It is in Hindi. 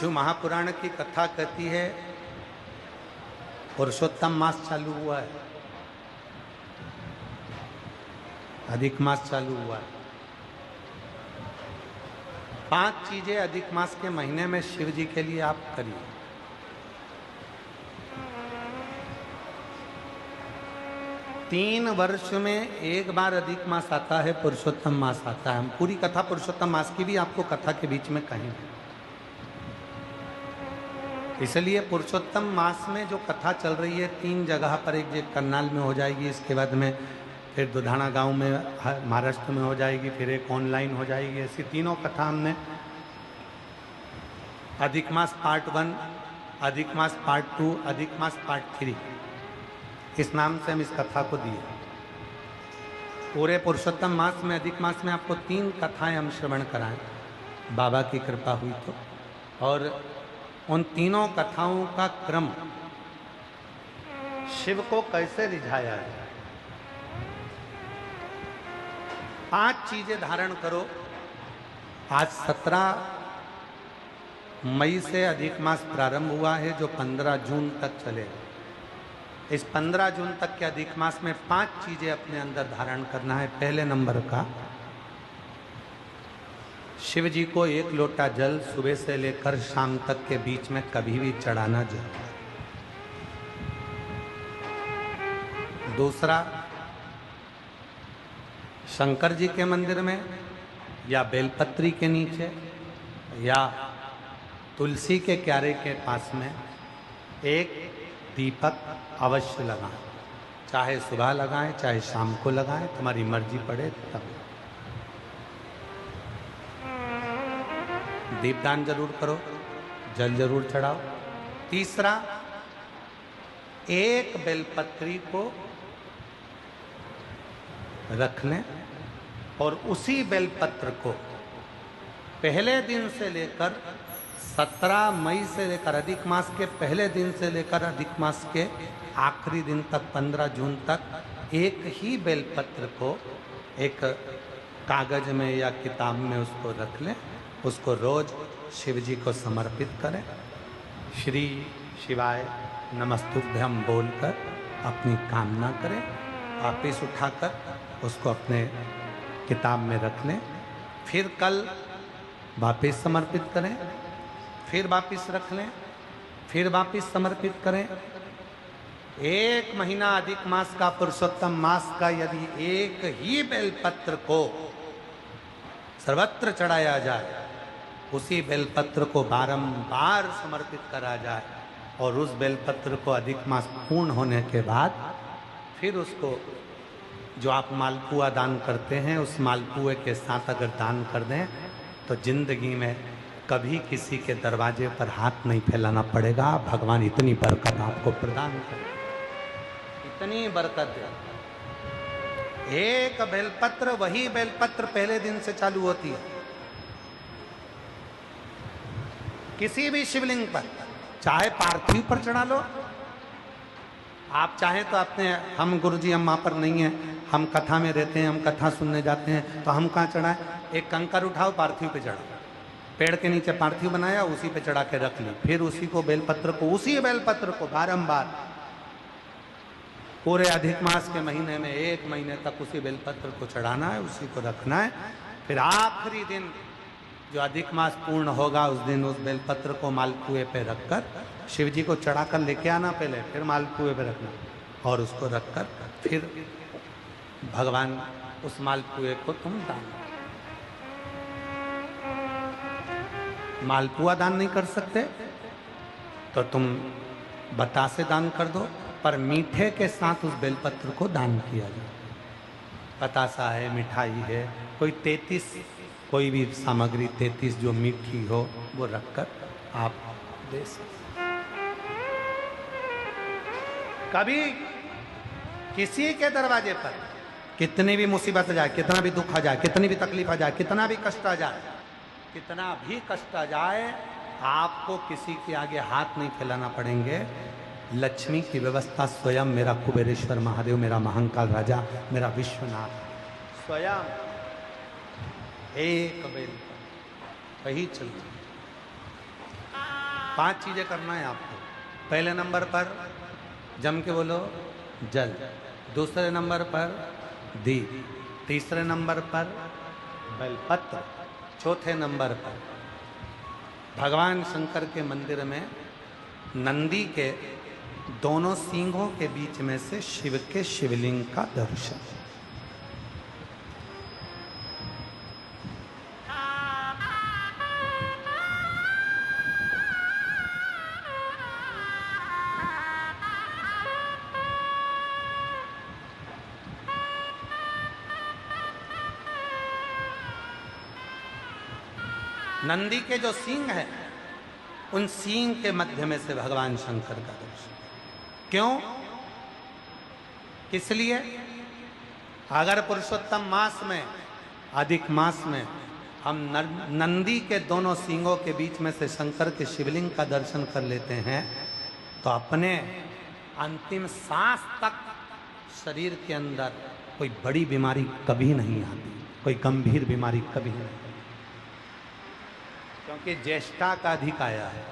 शिव महापुराण की कथा कहती है पुरुषोत्तम मास चालू हुआ है, अधिक मास चालू हुआ है। 5 चीजें अधिक मास के महीने में शिव जी के लिए आप करिए। तीन वर्ष में एक बार अधिक मास आता है, पुरुषोत्तम मास आता है। हम पूरी कथा पुरुषोत्तम मास की भी आपको कथा के बीच में कहेंगे। इसलिए पुरुषोत्तम मास में जो कथा चल रही है 3 जगह पर, एक करनाल में हो जाएगी, इसके बाद में फिर दुधाना गांव में महाराष्ट्र में हो जाएगी, फिर एक ऑनलाइन हो जाएगी। ऐसी तीनों कथा हमने अधिक मास पार्ट 1, अधिक मास पार्ट 2, अधिक मास पार्ट 3, इस नाम से हम इस कथा को दिए। पूरे पुरुषोत्तम मास में, अधिक मास में आपको 3 कथाएं हम श्रवण कराएं, बाबा की कृपा हुई तो। और उन तीनों कथाओं का क्रम, शिव को कैसे रिझाया है। 5 चीजें धारण करो। आज 17 मई से अधिक मास प्रारंभ हुआ है, जो 15 जून तक चलेगा। इस 15 जून तक के अधिक मास में 5 चीजें अपने अंदर धारण करना है। पहले नंबर का, शिव जी को 1 लोटा जल सुबह से लेकर शाम तक के बीच में कभी भी चढ़ाना जरूर। दूसरा, शंकर जी के मंदिर में या बेलपत्री के नीचे या तुलसी के क्यारे के पास में एक दीपक अवश्य लगाएं। चाहे सुबह लगाएं, चाहे शाम को लगाएं, तुम्हारी मर्जी पड़े तब। दीपदान जरूर करो, जल जरूर चढ़ाओ। तीसरा, एक बेलपत्री को रख लें और उसी बेलपत्र को पहले दिन से लेकर 17 मई से लेकर, अधिक मास के पहले दिन से लेकर अधिक मास के आखिरी दिन तक 15 जून तक एक ही बेलपत्र को एक कागज में या किताब में उसको रख लें। उसको रोज शिव जी को समर्पित करें। श्री शिवाय नमस्तुभ्यम बोलकर अपनी कामना करें। वापिस उठाकर उसको अपने किताब में रख लें। फिर कल वापिस समर्पित करें, फिर वापिस रख लें, फिर वापिस समर्पित करें। 1 महीना अधिक मास का, पुरुषोत्तम मास का, यदि एक ही बेलपत्र को सर्वत्र चढ़ाया जाए, उसी बेलपत्र को बारंबार समर्पित करा जाए और उस बेलपत्र को अधिक मास पूर्ण होने के बाद फिर उसको जो आप मालपुआ दान करते हैं, उस मालपुए के साथ अगर दान कर दें तो जिंदगी में कभी किसी के दरवाजे पर हाथ नहीं फैलाना पड़ेगा। भगवान इतनी बरकत आपको प्रदान करे, इतनी बरकत दे। एक बेलपत्र, वही बेलपत्र पहले दिन से चालू होती है। किसी भी शिवलिंग पर, चाहे पार्थिव पर चढ़ा लो, आप चाहें तो अपने, हम गुरुजी हम वहाँ पर नहीं हैं, हम कथा में रहते हैं, हम कथा सुनने जाते हैं, तो हम कहाँ चढ़ाएं? एक कंकर उठाओ, पार्थिव पे चढ़ाओ। पेड़ के नीचे पार्थिव बनाया, उसी पे चढ़ा के रख ली। फिर उसी को बेलपत्र को, उसी बेलपत्र को बारंबार पूरे अधिक मास के महीने में 1 महीने तक उसी बेलपत्र को चढ़ाना है, उसी को रखना है। फिर आखिरी दिन जो अधिक मास पूर्ण होगा, उस दिन उस बेलपत्र को मालपुए पे रखकर शिव जी को चढ़ाकर लेके आना पहले, फिर मालपुए पे रखना और उसको रखकर फिर भगवान उस मालपुए को तुम दान। मालपुआ दान नहीं कर सकते तो तुम बतासे दान कर दो, पर मीठे के साथ उस बेलपत्र को दान किया जाए। बतासा है, मिठाई है, कोई 33 कोई भी सामग्री 33 जो मीठी हो वो रखकर आप दे सकते। कभी किसी के दरवाजे पर कितनी भी मुसीबत आ जाए, कितना भी दुख आ जाए, कितनी भी तकलीफ आ जाए, कितना भी कष्ट आ जाए, कितना भी कष्ट आ जाए, आपको किसी के आगे हाथ नहीं फैलाना पड़ेंगे। लक्ष्मी की व्यवस्था स्वयं मेरा कुबेरेश्वर महादेव, मेरा महाकाल राजा, मेरा विश्वनाथ स्वयं एक बेल वही चलती। 5 चीजें करना है आपको। पहले नंबर पर जम के बोलो जल, दूसरे नंबर पर दीप, तीसरे नंबर पर बेलपत्र, चौथे नंबर पर भगवान शंकर के मंदिर में नंदी के दोनों सींगों के बीच में से शिव के शिवलिंग का दर्शन। नंदी के जो सींग है, उन सींग के मध्य में से भगवान शंकर का दर्शन। क्यों? किस लिए? अगर पुरुषोत्तम मास में, अधिक मास में हम नंदी के दोनों सींगों के बीच में से शंकर के शिवलिंग का दर्शन कर लेते हैं तो अपने अंतिम सांस तक शरीर के अंदर कोई बड़ी बीमारी कभी नहीं आती, कोई गंभीर बीमारी कभी नहीं, क्योंकि ज्येष्ठा का अधिक आया है।